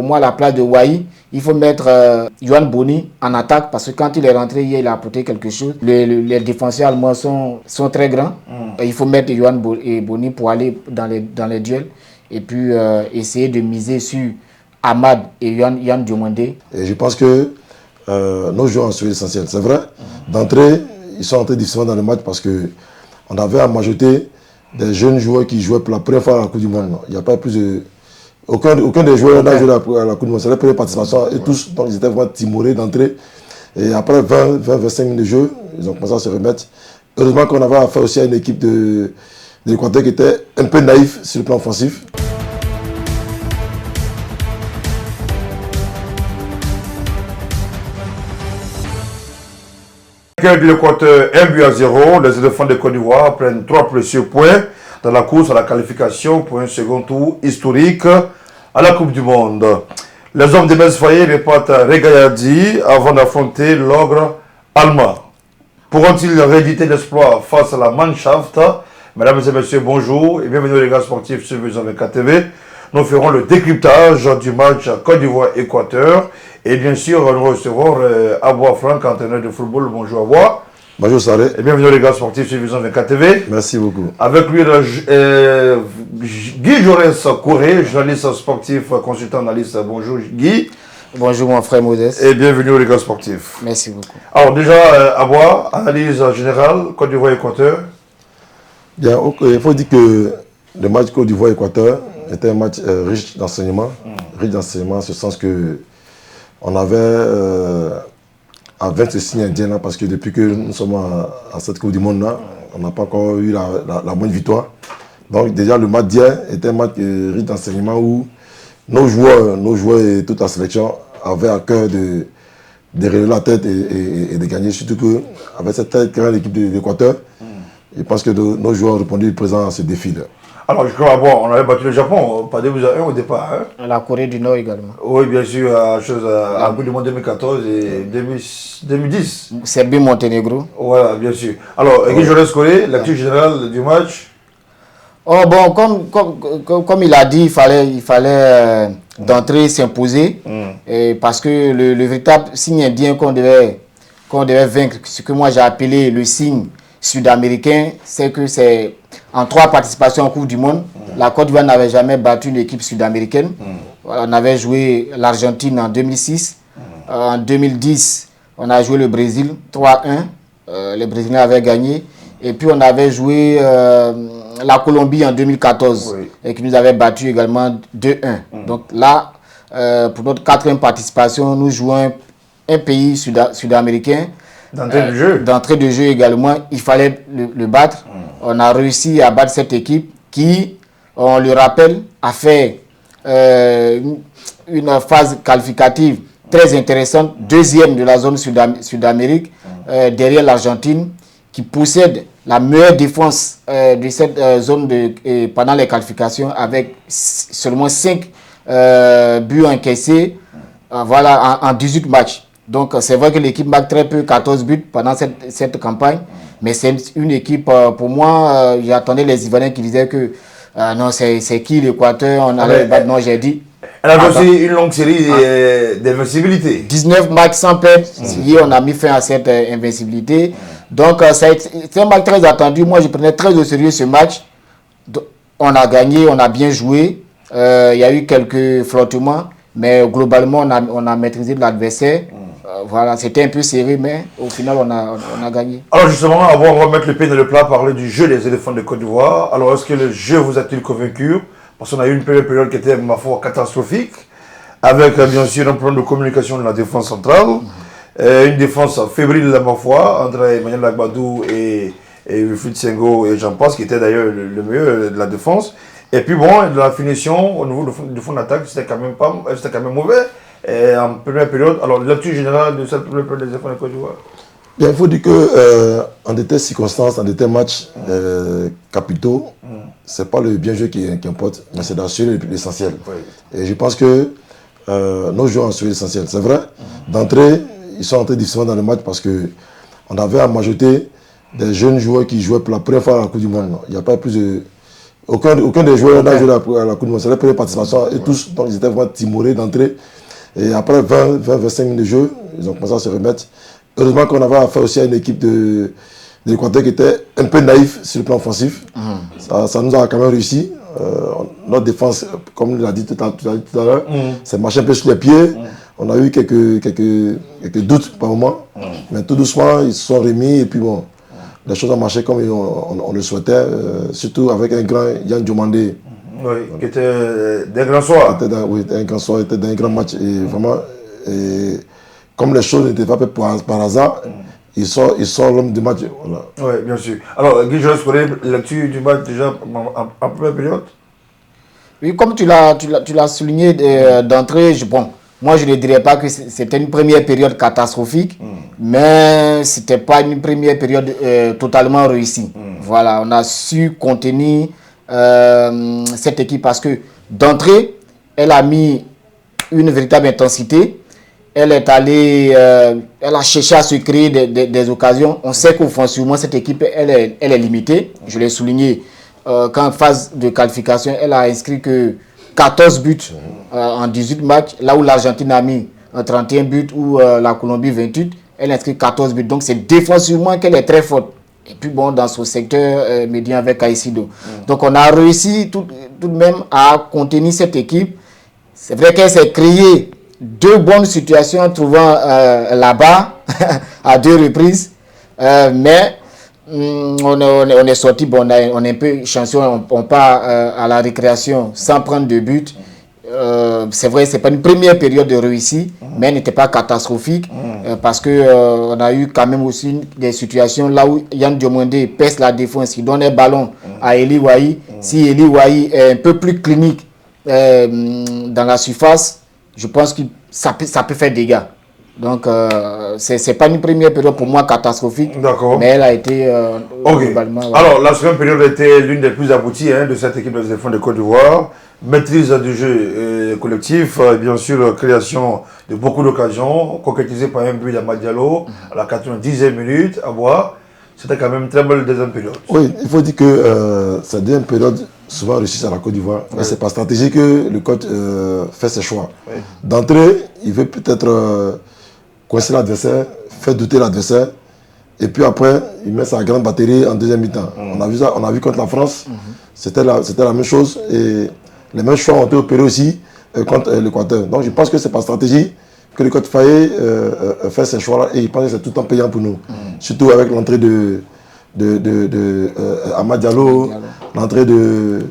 moi, à la place de Wai, il faut mettre Yohan Boni en attaque parce que quand il est rentré hier, il a apporté quelque chose. Les défenseurs allemands sont très grands. Il faut mettre Yohan Boni pour aller dans les duels et puis essayer de miser sur Ahmad et Yann Diomandé. Et je pense que nos joueurs ont assuré l'essentiel. C'est vrai, d'entrée, ils sont entrés difficilement dans le match parce qu'on avait en majorité des jeunes joueurs qui jouaient pour la première fois à la Coupe du Monde. Il n'y a pas plus de... Aucun des joueurs n'a joué à la Coupe du Monde. C'est la première participation et tous, donc ils étaient vraiment timorés d'entrée. Et après 20-25 minutes de jeu, ils ont commencé à se remettre. Heureusement qu'on avait affaire aussi à une équipe de l'Équateur qui était un peu naïf sur le plan offensif. De l'Équateur, 1-0. Les éléphants de Côte d'Ivoire prennent 3 précieux points dans la course à la qualification pour un second tour historique à la Coupe du Monde. Les hommes de Metz-Foyer repartent régaillardis avant d'affronter l'ogre allemand. Pourront-ils rééditer l'exploit face à la Mannschaft? Mesdames et messieurs, bonjour et bienvenue aux regards sportifs sur Vision 24 TV. Nous ferons le décryptage du match Côte d'Ivoire-Équateur. Et bien sûr, nous recevrons Aboua Franck, entraîneur de football. Bonjour Aboua. Bonjour Saré. Et bienvenue aux regards sportifs sur Vision 24 TV. Merci beaucoup. Avec lui, Guy Jaurès-Corré, journaliste sportif, consultant analyste. Bonjour Guy. Bonjour mon frère Modeste. Et bienvenue aux regards sportifs. Merci beaucoup. Alors déjà, Aboua, analyse générale, Côte d'Ivoire-Équateur. Bien, il faut dire que le match Côte d'Ivoire-Équateur était un match riche d'enseignement. Riche d'enseignement, en ce sens que on avait à vaincre ce signe indien là, parce que depuis que nous sommes à cette Coupe du Monde là, on n'a pas encore eu la bonne victoire. Donc déjà le match d'hier était un match riche d'enseignement où nos joueurs et toute la sélection avaient à cœur de relever la tête et de gagner, surtout qu'avec cette tête grande équipe de l'Équateur, je pense que nos joueurs ont répondu présent à ce défi là. Alors, je crois, bon, on avait battu le Japon, pas 2-1 au départ. Hein. La Corée du Nord également. Oui, bien sûr, à la Coupe du Monde 2014 et 2010. Serbie-Monténégro. Voilà, bien sûr. Alors, Guy Jaurès-Coré, l'actu générale du match. Oh bon, comme il a dit, il fallait d'entrée s'imposer. Parce que le véritable signe indien qu'on devait vaincre, ce que moi j'ai appelé le signe sud-américain, c'est que c'est en 3 participations en Coupe du Monde, la Côte d'Ivoire n'avait jamais battu une équipe sud-américaine. On avait joué l'Argentine en 2006. En 2010, on a joué le Brésil 3-1. Les Brésiliens avaient gagné. Et puis on avait joué la Colombie en 2014 et qui nous avait battu également 2-1. Donc là, pour notre 4e participation, nous jouons un pays sud-américain. D'entrée de jeu également, il fallait le battre. On a réussi à battre cette équipe qui, on le rappelle, a fait une phase qualificative très intéressante, 2e de la zone Sud-Amérique, derrière l'Argentine, qui possède la meilleure défense de cette zone pendant les qualifications, avec seulement 5 buts encaissés en 18 matchs. Donc c'est vrai que l'équipe marque très peu, 14 buts pendant cette campagne, mais c'est une équipe, pour moi, j'attendais les Ivoiriens qui disaient que non, c'est qui l'Équateur, on allait battre. Non, j'ai dit. Elle a aussi une longue série d'invincibilité. 19 matchs sans perdre, on a mis fin à cette invincibilité. Donc c'est un match très attendu, moi je prenais très au sérieux ce match. On a gagné, on a bien joué, il y a eu quelques flottements, mais globalement on a maîtrisé l'adversaire. Voilà, c'était un peu serré, mais au final, on a gagné. Alors justement, on va mettre le pied dans le plat, parler du jeu des éléphants de Côte d'Ivoire. Alors, est-ce que le jeu vous a-t-il convaincu? Parce qu'on a eu une première période qui était, ma foi, catastrophique, avec bien sûr un problème de communication de la défense centrale, une défense fébrile, ma foi, entre Emmanuel Lagbadou et Wilfried Senghor et j'en passe, qui était d'ailleurs le meilleur de la défense. Et puis bon, de la finition, au niveau du fond d'attaque, c'était quand même mauvais. Et en première période, alors l'actu générale de cette première période des éléphants de Côte d'Ivoire. Bien, il faut dire que en de telles circonstances, en de tels matchs capitaux, c'est pas le bien jeu qui importe, mais c'est d'assurer l'essentiel. Et je pense que nos joueurs ont assuré l'essentiel. C'est vrai, d'entrée, ils sont entrés difficilement dans le match parce que on avait en majorité des jeunes joueurs qui jouaient pour la première fois à la Coupe du Monde. Il n'y a pas plus de... Aucun des joueurs n'a joué à la Coupe du Monde. C'est leur première participation et tous, donc ils étaient vraiment timorés d'entrée. Et après 20-25 minutes de jeu, ils ont commencé à se remettre. Heureusement qu'on avait affaire aussi à une équipe de l'Équateur qui était un peu naïf sur le plan offensif. Ça nous a quand même réussi. Notre défense, comme il l'a dit tout à l'heure, c'est marché un peu sur les pieds. On a eu quelques doutes par moment. Mais tout doucement, ils se sont remis et puis bon, les choses ont marché comme on le souhaitait, surtout avec un grand Yann Diomandé. Oui, qui était d'un grand soir. Oui, un grand soir, était d'un grand match. Et vraiment, comme les choses n'étaient pas faites par hasard, il sort l'homme du match. Voilà. Oui, bien sûr. Alors, Guy, je laisse connaître la lecture du match déjà en première période. Oui, comme tu l'as souligné d'entrée, bon, moi je ne dirais pas que c'était une première période catastrophique, mais ce n'était pas une première période totalement réussie. Voilà, on a su contenir cette équipe parce que d'entrée, elle a mis une véritable intensité. Elle est allée, elle a cherché à se créer des occasions. On sait qu'offensivement, cette équipe, elle est limitée. Je l'ai souligné qu'en phase de qualification, elle a inscrit que 14 buts en 18 matchs, là où l'Argentine a mis 31 buts ou la Colombie 28, elle a inscrit 14 buts. Donc c'est défensivement qu'elle est très forte. Et puis bon, dans son secteur médian avec Caicedo. Donc on a réussi tout de même à contenir cette équipe. C'est vrai qu'elle s'est créée 2 bonnes situations en trouvant là-bas à 2 reprises. Mais on est sorti, bon, on est un peu chanceux, on part à la récréation sans prendre de but. C'est vrai, ce n'est pas une première période de réussite, mais elle n'était pas catastrophique parce qu'on a eu quand même aussi des situations là où Yann Diomandé pèse la défense, il donne un ballon à Eli Wahi. Si Eli Wahi est un peu plus clinique dans la surface, je pense que ça peut faire des dégâts. Donc, ce n'est pas une première période pour moi catastrophique, mais elle a été globalement... Voilà. Alors, la seconde période était l'une des plus abouties de cette équipe des éléphants de Côte d'Ivoire. Maîtrise du jeu collectif, bien sûr, création de beaucoup d'occasions, concrétisée par un but d'Amad Diallo à la 90e minute à boire. C'était quand même une très belle deuxième période. Oui, il faut dire que cette deuxième période, souvent réussie à la Côte d'Ivoire, c'est par stratégie que le coach fait ses choix. D'entrée, il veut peut-être coincer l'adversaire, faire douter l'adversaire, et puis après, il met sa grande batterie en deuxième mi-temps. On a vu contre la France, c'était la même chose, et les mêmes choix ont été opérés aussi contre l'Équateur. Donc je pense que c'est par stratégie que le coach Faye fait ces choix-là, et il pense que c'est tout le temps payant pour nous. Surtout avec l'entrée de Amad Diallo, l'entrée de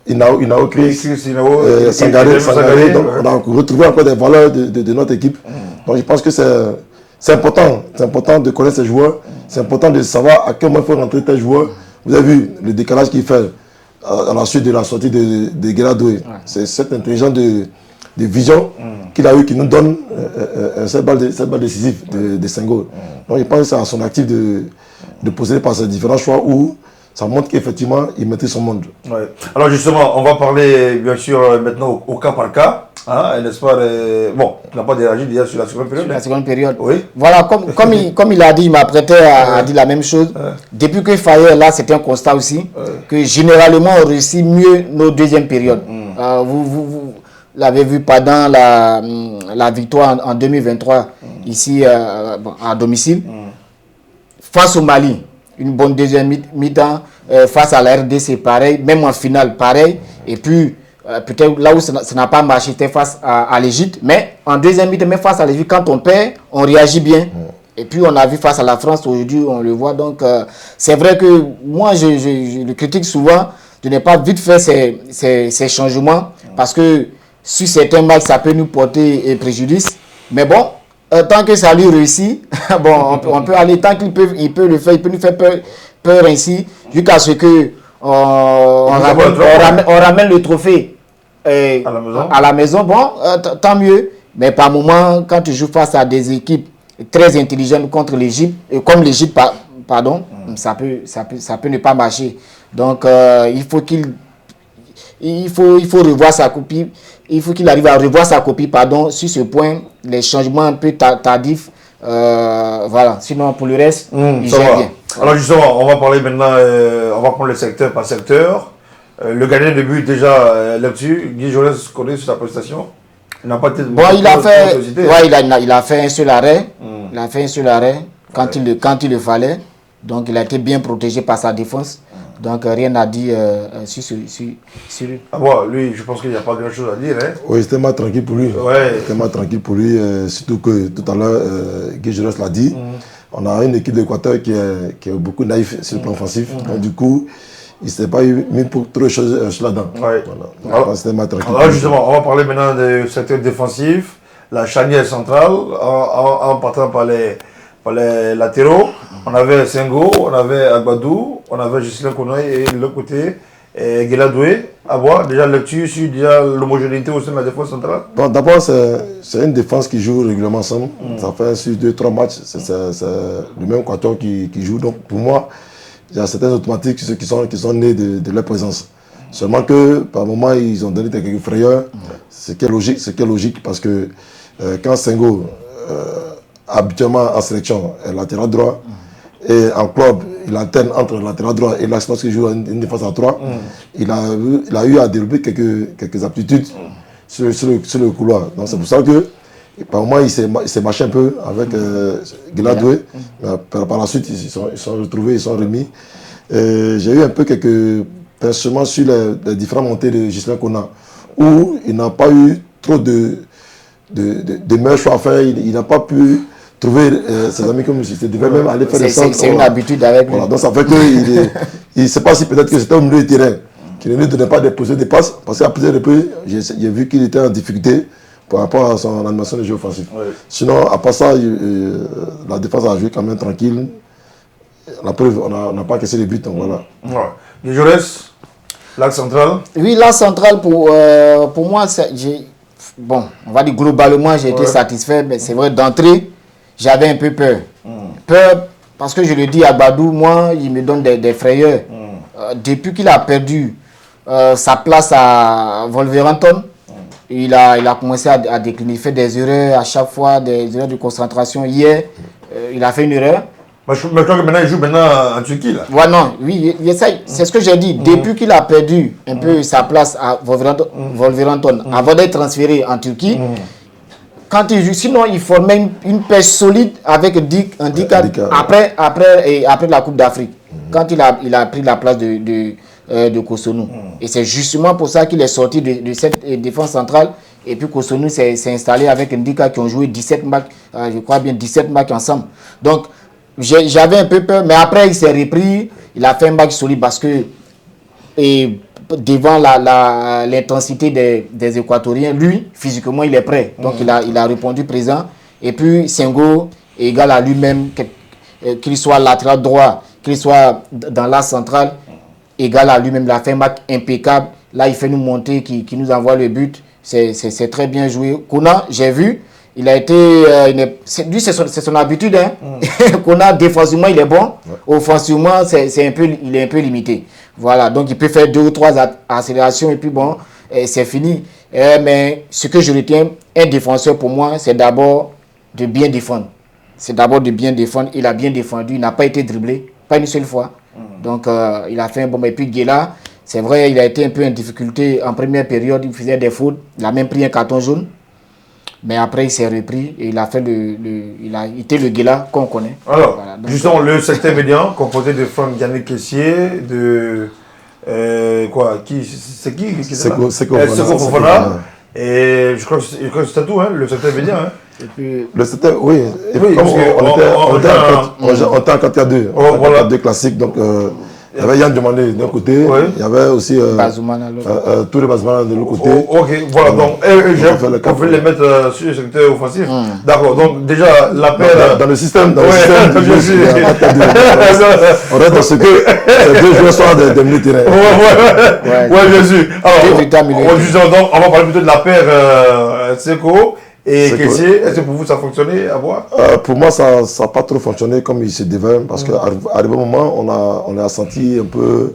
Inao Chris, Sangaré. Donc on a retrouvé encore des valeurs de notre équipe. Donc je pense que c'est important. C'est important de connaître ces joueurs. C'est important de savoir à quel moment il faut rentrer tel joueur. Vous avez vu le décalage qu'il fait à la suite de la sortie de Guéradoué. C'est cette intelligence de vision qu'il a eu qui nous donne cette balle décisive de Senghor. Donc je pense que c'est à son actif de procéder par ces différents choix où ça montre qu'effectivement, il maîtrise son monde. Ouais. Alors justement, on va parler bien sûr maintenant au cas par cas. N'est-ce pas bon, tu n'as pas réagi déjà sur la seconde période. Sur la seconde période. Oui. Voilà, comme il a dit, il m'apprêtait à dire la même chose. Depuis que Faye est là, c'était un constat aussi, que généralement on réussit mieux nos deuxièmes périodes. Vous l'avez vu pendant la victoire en 2023, ici à domicile. Face au Mali, une bonne deuxième mi-temps. Face à la RDC, pareil. Même en finale, pareil. Et puis, peut-être là où ça n'a pas marché, c'était face à l'Égypte. Mais en deuxième mi-temps, même face à l'Égypte, quand on perd, on réagit bien. Et puis, on a vu face à la France, aujourd'hui, on le voit. Donc, c'est vrai que moi, je le critique souvent de ne pas vite faire ces changements. Parce que sur certains matchs, ça peut nous porter préjudice. Mais bon, tant que ça lui réussit, bon, on peut aller, tant qu'il peut le faire, il peut nous faire peur ainsi, jusqu'à ce que on ramène le trophée à la maison. Bon, tant mieux. Mais par moment, quand tu joues face à des équipes très intelligentes contre l'Égypte, comme l'Égypte, pardon, ça peut ne pas marcher. Donc, il faut revoir sa copie. Il faut qu'il arrive à revoir sa copie, sur ce point, les changements un peu tardifs. Voilà. Sinon, pour le reste, il gère bien. Alors justement, on va parler maintenant, on va prendre le secteur par secteur. Le gardien de but déjà là-dessus, Guy Jonas connaît sur sa prestation. Il n'a pas été... Bon, il a fait un seul arrêt. Il a fait un seul arrêt quand il le fallait. Donc il a été bien protégé par sa défense. Donc rien à dire sur lui. Ah bon, lui, je pense qu'il n'y a pas grand-chose à dire. Hein? Oui, c'était mal tranquille pour lui. Ouais. C'était mal tranquille pour lui, surtout que tout à l'heure, Guy Jonas l'a dit. On a une équipe d'Équateur qui est beaucoup naïf sur le plan offensif. Donc du coup, il ne s'est pas mis pour trop de choses là-dedans. Ouais. Voilà. Alors, c'était mal tranquille. Alors justement, on va parler maintenant du secteur défensif, la charnière centrale, en partant par les latéraux. On avait Senghor, on avait Agbadou, on avait Gislain Konoye et de l'autre côté, Guela Doué. À voir, déjà là-dessus, sur l'homogénéité au sein de la défense centrale. Bon, d'abord, c'est une défense qui joue régulièrement ensemble. Ça fait sur 2-3 matchs, c'est le même quatuor qui joue. Donc pour moi, il y a certains automatiques qui sont nés de leur présence. Seulement que par moment, ils ont donné quelques frayeurs. Ce qui est logique parce que quand Senghor, habituellement en sélection, est latéral droit, et en club, il alterne entre le latéral droit et l'axe parce qu'il joue une défense à 3. Il a eu à développer quelques aptitudes sur le couloir. Donc c'est pour ça que par moment il s'est marché un peu avec Guela Doué. Par la suite, ils sont retrouvés, ils sont remis. J'ai eu un peu quelques pensements sur les différentes montées de Gislain Konoye où il n'a pas eu trop de meilleurs choix à faire. Il n'a pas pu trouver ses amis comme il devait même aller faire des centres. C'est une habitude avec lui. Voilà, donc ça fait qu'il ne sait pas si peut-être que c'était au milieu du terrain, qu'il ne lui donnait pas de poser des passes, parce qu'à plusieurs reprises, j'ai vu qu'il était en difficulté par rapport à son animation de jeu offensif. Ouais. Sinon, à part ça, la défense a joué quand même tranquille. La preuve, on n'a pas cassé les buts, donc voilà. Ouais. Jaurès, l'axe central. Oui, l'axe central, pour moi, bon, on va dire globalement, j'ai été satisfait, mais c'est vrai, d'entrée, j'avais un peu peur. Peur, parce que je le dis à Badou, moi, il me donne des frayeurs. Depuis qu'il a perdu sa place à Wolverhampton, il a commencé à décliner. Il fait des erreurs à chaque fois, des erreurs de concentration. Hier, il a fait une erreur. Mais je crois que maintenant, il joue en Turquie. Là. Ouais, non, oui, c'est ce que j'ai dit. Depuis qu'il a perdu un peu sa place à Wolverhampton, avant d'être transféré en Turquie, quand il joue, sinon il formait une paire solide avec Ndika après la Coupe d'Afrique, quand il a pris la place de Cotonou. Et c'est justement pour ça qu'il est sorti de cette défense centrale. Et puis Cotonou s'est installé avec Ndika qui ont joué 17 matchs, je crois bien 17 matchs ensemble. Donc j'avais un peu peur, mais après il s'est repris, il a fait un match solide parce que devant l'intensité des Équatoriens, lui, physiquement, il est prêt. Donc, il a répondu présent. Et puis, Senghor est égal à lui-même, qu'il soit latéral droit, qu'il soit dans la centrale, égal à lui-même. Il a fait un match impeccable. Là, il fait nous monter, qui nous envoie le but. C'est très bien joué. Konoye, j'ai vu, il a été... lui, c'est son habitude. Hein. Konoye, défensivement, il est bon. Offensivement, il est un peu limité. Voilà, donc il peut faire 2 ou 3 accélérations et puis bon, c'est fini. Mais ce que je retiens, un défenseur pour moi, c'est d'abord de bien défendre. C'est d'abord de bien défendre. Il a bien défendu, il n'a pas été dribblé, pas une seule fois. Donc il a fait un bon... Et puis Guela, c'est vrai, il a été un peu en difficulté en première période, il faisait des fautes. Il a même pris un carton jaune. Mais après, il s'est repris et il a fait il a été le Guela qu'on connaît. Alors, voilà, donc, justement, le secteur médian, composé de Franck Yannick Kessié, de... C'est qui Seko Fofana. Et je crois que c'était tout, hein, le secteur médian. Hein. et puis, Le secteur, oui. Et Oui, comme parce on était en 4-4-2. Voilà. 4-4-2 classique, donc... il y avait Yann Demandé d'un côté, il y avait aussi Bazoumana, tous les Bazoumana de l'autre côté. Ok, voilà, donc on veut les mettre sur le secteur offensif. D'accord, donc déjà la paire... Dans le système, bien sûr. On reste dans ce que ces deux joueurs soient des milieux de terrain. Ouais, bien sûr. Alors, on va parler plutôt de la paire Seko et Kessié. Est-ce que pour vous ça a fonctionné à voir? Pour moi, ça n'a pas trop fonctionné comme il se devait, parce qu'à un moment, on a senti un peu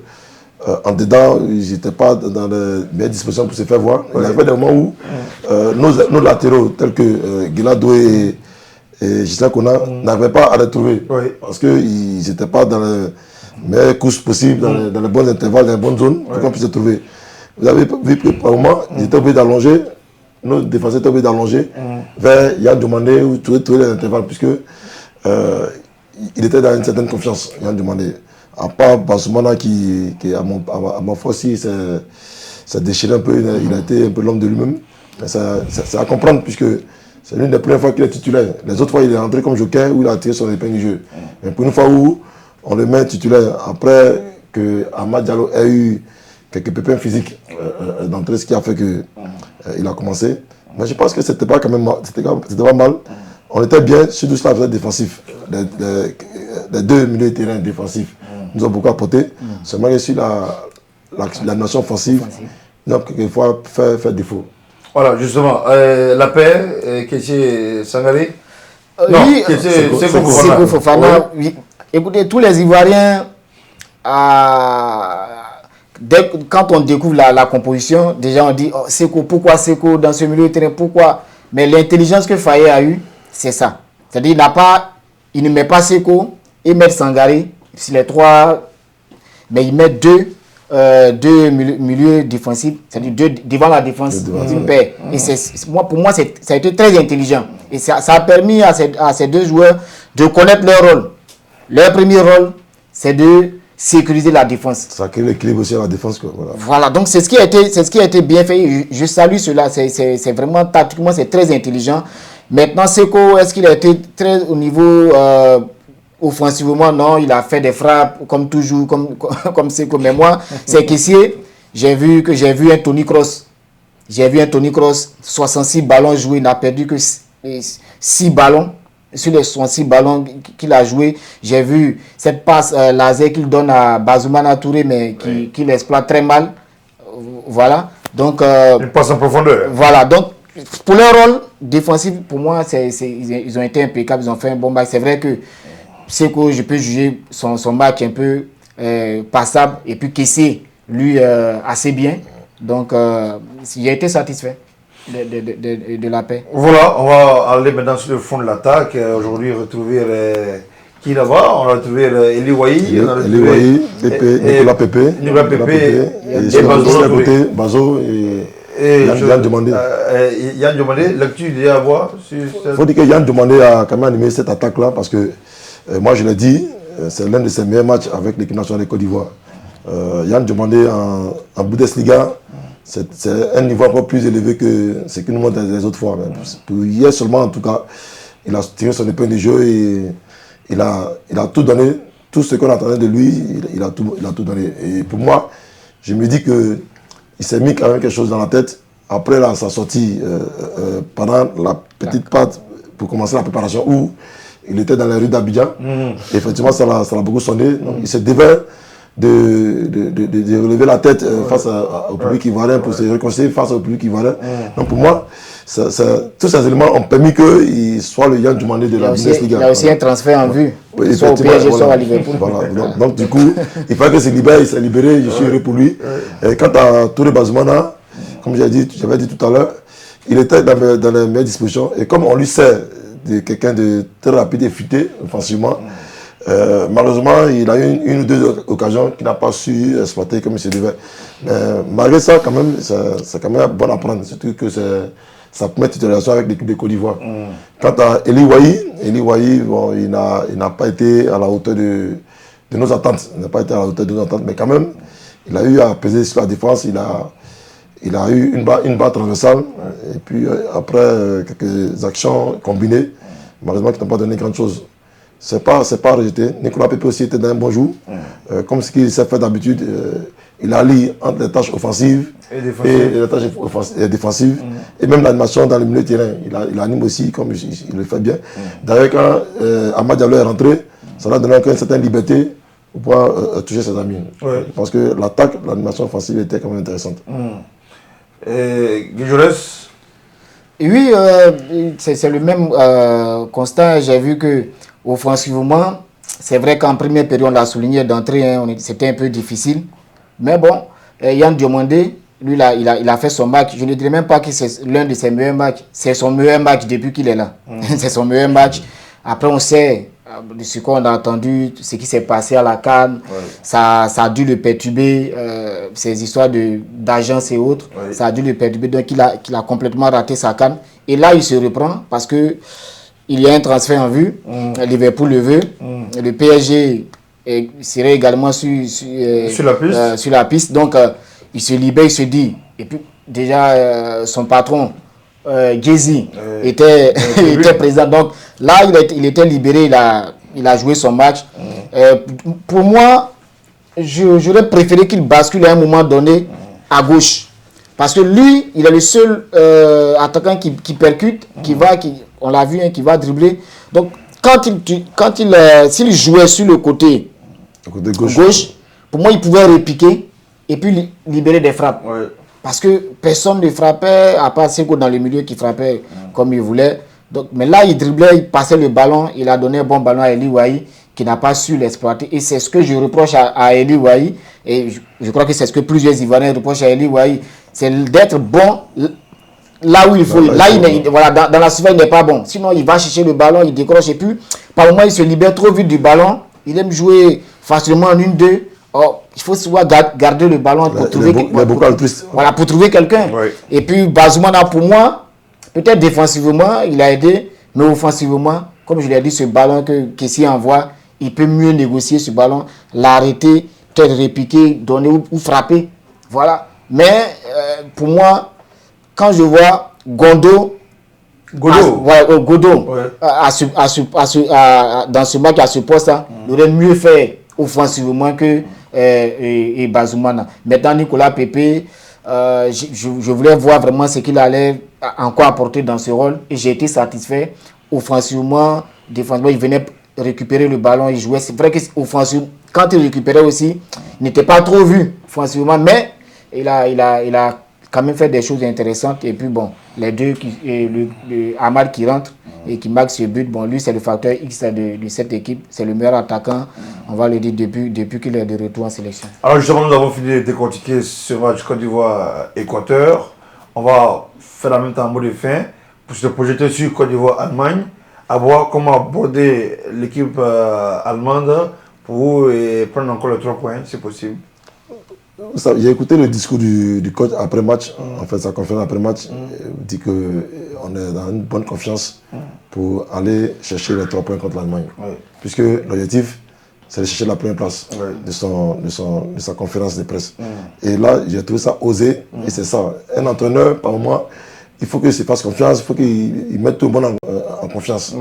en dedans, ils n'étaient pas dans les meilleures dispositions pour se faire voir. Il y avait des moments où nos latéraux, tels que Guela Doué Et Gislain Kona n'arrivait pas à les trouver. Oui. Parce qu'ils n'étaient pas dans les meilleures courses possibles, dans les bons intervalles, dans les bonnes zones, pour qu'on puisse les trouver. Vous avez vu que par moment, ils étaient obligés d'allonger, nos défenseurs étaient obligés d'allonger vers Yann Diomandé ou trouver les intervalles, puisque il était dans une certaine confiance, Yann Diomandé. À part Bassoumana qui à mon fois aussi, s'est déchiré un peu, il a été un peu l'homme de lui-même. C'est à comprendre, puisque c'est l'une des premières fois qu'il est titulaire. Les autres fois, il est entré comme joker où il a tiré son épingle du jeu. Mais pour une fois où on le met titulaire, après que Amad Diallo ait eu quelques pépins physiques d'entrée, ce qui a fait qu'il a commencé. Mais je pense que c'était pas quand même mal. C'était pas mal. On était bien, surtout sur la défensif. Les deux milieux de terrain défensifs nous ont beaucoup apporté. Seulement que sur la nation offensive, nous avons quelquefois fait défaut. Voilà, justement, la paix, Kéché Sangaré. Oui, Seko Fofana. Oui. Écoutez, tous les Ivoiriens, quand on découvre la composition, déjà on dit oh, Seko, pourquoi Seko dans ce milieu de terrain, pourquoi? Mais l'intelligence que Faye a eue, c'est ça. C'est-à-dire il ne met pas Seko, il met Sangaré, sur les trois, mais il met deux milieux défensifs, c'est-à-dire devant la défense d'une paire. Et pour moi, ça a été très intelligent. Et ça a permis à ces deux joueurs de connaître leur rôle. Leur premier rôle, c'est de sécuriser la défense. Ça crée l'équilibre aussi à la défense. Quoi. Voilà, donc c'est ce qui a été bien fait. Je salue cela. C'est vraiment tactiquement, c'est très intelligent. Maintenant, Seko, est-ce qu'il a été très au niveau offensivement? Non, il a fait des frappes comme toujours, comme Seko. Mais moi, c'est qu'ici, j'ai vu un Tony Kroos. J'ai vu un Tony Kroos, 66 ballons joués, il n'a perdu que 6 ballons. Sur les 66 ballons qu'il a joué, j'ai vu cette passe laser qu'il donne à Bazoumana Touré, mais qu'il exploite très mal. Voilà. Donc, une passe en profondeur. Voilà. Donc, pour leur rôle défensif, pour moi, ils ont été impeccables. Ils ont fait un bon match. C'est vrai que Seko, je peux juger son match un peu passable. Et puis Kessé, lui, assez bien. Donc, j'ai été satisfait de la paix. Voilà, on va aller maintenant sur le fond de l'attaque. Aujourd'hui, retrouver qui là-bas? On a retrouvé Eli Wahi. Eli Wahi, Nicolas Pépé. Et sur le côté, Bazo et Yann Diomandé. Yann Diomandé, lecture déjà à voir. Il faut dire que Yann Diomandé a quand même animé cette attaque-là parce que, moi je l'ai dit, c'est l'un de ses meilleurs matchs avec l'équipe nationale de Côte d'Ivoire. Yann Diomandé en Bundesliga, c'est un niveau encore plus élevé que ce que nous montre les autres fois. Pour hier seulement, en tout cas, il a tiré son épingle du jeu et il a tout donné. Tout ce qu'on attendait de lui, il a tout donné. Et pour moi, je me dis qu'il s'est mis quand même quelque chose dans la tête. Après sa sortie, pendant la petite part pour commencer la préparation, où il était dans les rues d'Abidjan. Effectivement, ça l'a beaucoup sonné. Donc, il se devait de relever la tête face au public ivoirien pour se réconcilier face au public ivoirien. Donc pour moi, tous ces éléments ont permis qu'il soit le Yann Diomandé de la Bundesliga. Il y a aussi un transfert en vue, soit au PSG, soit à Liverpool. Voilà. Donc du coup, il fallait que se libère, il s'est libéré, je suis heureux pour lui. Et quant à Touré Bazoumana, comme j'avais dit tout à l'heure, il était dans les meilleures dispositions. Et comme on lui sait de quelqu'un de très rapide et futé offensivement, malheureusement, il a eu une ou deux occasions qu'il n'a pas su exploiter comme il se devait. Malgré ça, quand même, c'est quand même bon à prendre, surtout que sa première titularisation avec l'équipe de Côte d'Ivoire. Quant à Eli Wahi, bon, il n'a pas été à la hauteur de nos attentes. Il n'a pas été à la hauteur de nos attentes, mais quand même, il a eu à peser sur la défense. Il a eu une barre transversale, et puis après quelques actions combinées, malheureusement, qui n'ont pas donné grand chose. C'est pas rejeté. Nicolas Pépé aussi était dans un bon jour. Comme ce qu'il s'est fait d'habitude, il allie entre les tâches offensives et les tâches défensives. Et même l'animation dans le milieu de terrain. Il anime aussi comme il le fait bien. D'ailleurs, quand Amad Diallo est rentré, ça lui a donné une certaine liberté pour pouvoir toucher ses amis. Parce que l'attaque, l'animation offensive était quand même intéressante. Guijores? Oui, c'est le même constat. J'ai vu que offensivement, c'est vrai qu'en première période, on l'a souligné d'entrée, c'était un peu difficile. Mais bon, Yann Diomandé, lui, là, il a fait son match. Je ne dirais même pas que c'est l'un de ses meilleurs matchs. C'est son meilleur match depuis qu'il est là. C'est son meilleur match. Après, on sait de ce qu'on a entendu, ce qui s'est passé à la CAN. Ça a dû le perturber, ces histoires d'agence et autres. Ça a dû le perturber. Donc, il a complètement raté sa CAN. Et là, il se reprend parce que il y a un transfert en vue. Liverpool le veut. Le PSG serait également sur la piste. Donc, il se libère, il se dit. Et puis, déjà, son patron, Jay-Z, était présent. Donc, là, il était libéré, il a joué son match. Pour moi, j'aurais préféré qu'il bascule à un moment donné à gauche. Parce que lui, il est le seul attaquant qui percute, on l'a vu, qui va dribbler. Donc, s'il jouait sur le côté gauche, pour moi, il pouvait repiquer et puis libérer des frappes. Parce que personne ne frappait, à part Seko dans le milieu qui frappait comme il voulait. Donc, mais là, il driblait, il passait le ballon, il a donné un bon ballon à Eli Wahi qui n'a pas su l'exploiter. Et c'est ce que je reproche à Eli Wahi. Et je crois que c'est ce que plusieurs Ivoiriens reprochent à Eli Wahi. C'est d'être bon là où il faut. Dans la surface, il n'est pas bon. Sinon, il va chercher le ballon, il décroche. Et puis, par moment, il se libère trop vite du ballon. Il aime jouer facilement en 1-2. Il faut souvent garder le ballon pour trouver quelqu'un. Et puis, Bazoumana, pour moi, peut-être défensivement, il a aidé, mais offensivement, comme je l'ai dit, ce ballon que Kessie envoie, il peut mieux négocier ce ballon, l'arrêter, peut-être répiquer, donner ou frapper. Voilà. Mais pour moi, quand je vois Godot dans ce match à ce poste-là, il aurait mieux fait offensivement que et Bazoumana. Maintenant, Nicolas Pepe, je voulais voir vraiment ce qu'il allait encore apporter dans ce rôle et j'ai été satisfait. Offensivement, défensivement, il venait récupérer le ballon, il jouait. C'est vrai qu'offensivement, quand il récupérait aussi, il n'était pas trop vu offensivement, mais il a quand même fait des choses intéressantes. Et puis bon, les deux, le Amad qui rentre et qui marque ce but, bon, lui c'est le facteur X de cette équipe, c'est le meilleur attaquant, on va le dire depuis qu'il est de retour en sélection. Alors justement, nous avons fini de décortiquer ce match Côte d'Ivoire-Équateur. On va faire en même temps un mot de fin pour se projeter sur Côte d'Ivoire-Allemagne, à voir comment aborder l'équipe allemande pour prendre encore les 3 points, si possible. J'ai écouté le discours du coach après match, en fait sa conférence après match, il dit qu'on est dans une bonne confiance pour aller chercher les 3 points contre l'Allemagne. Puisque l'objectif, c'est de chercher la première place de sa conférence de presse. Et là, j'ai trouvé ça osé, et c'est ça. Un entraîneur, par moment, il faut qu'il se fasse confiance, il faut qu'il mette tout le monde en confiance.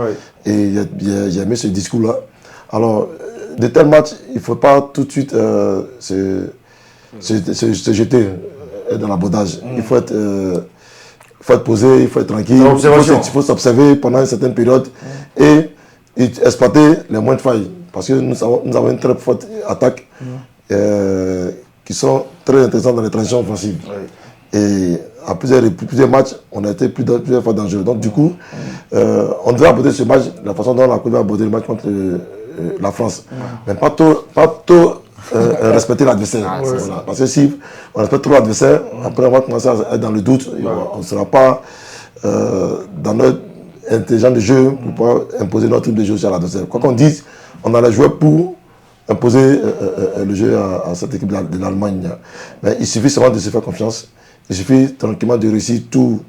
Et j'ai aimé ce discours-là. Alors, de tels matchs, il ne faut pas tout de suite se jeter dans l'abordage. Il faut être posé, il faut être tranquille, il faut s'observer pendant une certaine période et exploiter les moindres failles. Parce que nous avons une très forte attaque qui sont très intéressantes dans les transitions offensives. Et à plusieurs matchs, on a été plusieurs fois dangereux. Donc du coup, on devrait aborder ce match de la façon dont on a pu aborder le match contre la France. Mais pas trop respecter l'adversaire. Voilà. Parce que si on respecte trop l'adversaire, après on va commencer à être dans le doute, on ne sera pas dans notre intelligence de jeu pour pouvoir imposer notre type de jeu sur l'adversaire. Quoi qu'on dise, on allait jouer pour imposer le jeu à cette équipe de l'Allemagne. Mais il suffit seulement de se faire confiance, il suffit tranquillement de réussir tout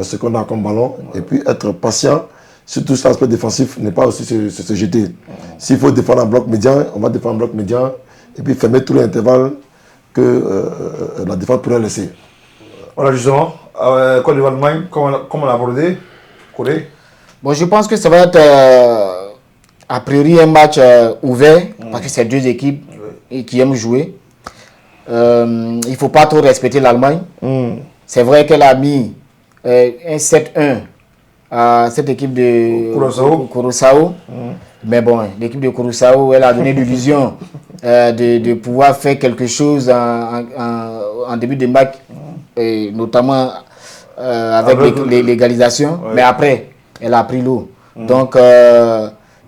ce qu'on a comme ballon et puis être patient. Surtout cet aspect défensif, n'est pas aussi se jeter. S'il faut défendre un bloc médian, on va défendre un bloc médian et puis fermer tous les intervalles que la défense pourrait laisser. Voilà justement, Côte d'Ivoire-Allemagne, comment on l'a abordé, Corée? Bon, je pense que ça va être a priori un match ouvert parce que c'est 2 équipes qui aiment jouer. Il ne faut pas trop respecter l'Allemagne. C'est vrai qu'elle a mis un 7-1 à cette équipe de Curaçao. Mais bon, l'équipe de Curaçao, elle a donné l'illusion de pouvoir faire quelque chose en début de match, et notamment avec l'égalisation. Mais après, elle a pris l'eau. Donc,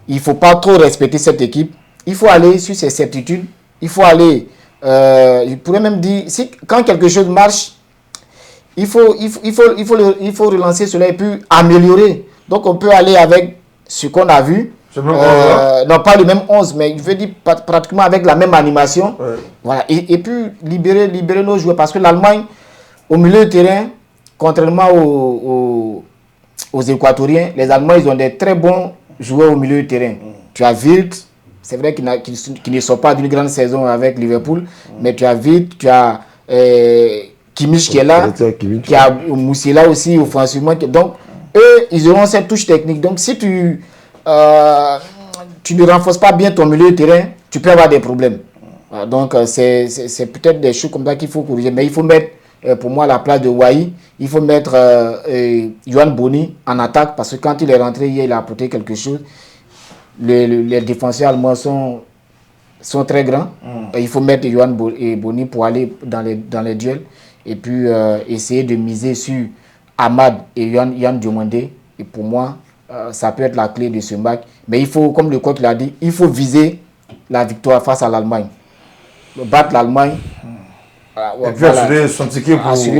il ne faut pas trop respecter cette équipe. Il faut aller sur ses certitudes. Il faut aller, je pourrais même dire, quand quelque chose marche, il faut relancer cela et puis améliorer. Donc on peut aller avec ce qu'on a vu. Non, pas le même 11, mais je veux dire pratiquement avec la même animation. Ouais. Voilà. Et puis libérer nos joueurs. Parce que l'Allemagne, au milieu de terrain, contrairement aux Équatoriens, les Allemands, ils ont des très bons joueurs au milieu de terrain. Tu as Wirtz, c'est vrai qu'il ne sort pas d'une grande saison avec Liverpool, mais tu as Wirtz, tu as Kimmich qui est là, tu as Moussiala aussi offensivement. Donc, eux, ils auront cette touche technique. Donc, si tu ne renforces pas bien ton milieu de terrain, tu peux avoir des problèmes. Donc, c'est peut-être des choses comme ça qu'il faut corriger. Mais il faut mettre, pour moi, la place de Wai, il faut mettre Yohan Boni en attaque parce que quand il est rentré hier, il a apporté quelque chose. Les défenseurs allemands sont très grands. Il faut mettre Yohan Boni pour aller dans les duels et puis essayer de miser sur Ahmad et Yann Diomandé. Et pour moi, ça peut être la clé de ce match. Mais il faut, comme le coach l'a dit, il faut viser la victoire face à l'Allemagne. Battre l'Allemagne. Et puis assurer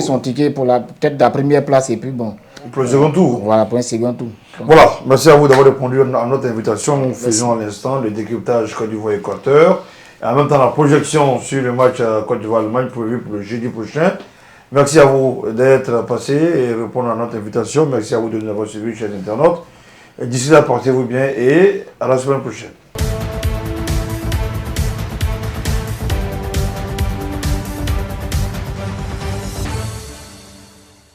son ticket pour peut-être la première place et puis bon. Pour le second tour. Voilà, pour un second tour. Donc, voilà, merci à vous d'avoir répondu à notre invitation. Nous faisons à l'instant le décryptage Côte d'Ivoire-Équateur. Et en même temps, la projection sur le match Côte d'Ivoire-Allemagne prévu pour le jeudi prochain. Merci à vous d'être passé et répondre à notre invitation. Merci à vous de nous avoir suivis, chers internautes. D'ici là, portez-vous bien et à la semaine prochaine.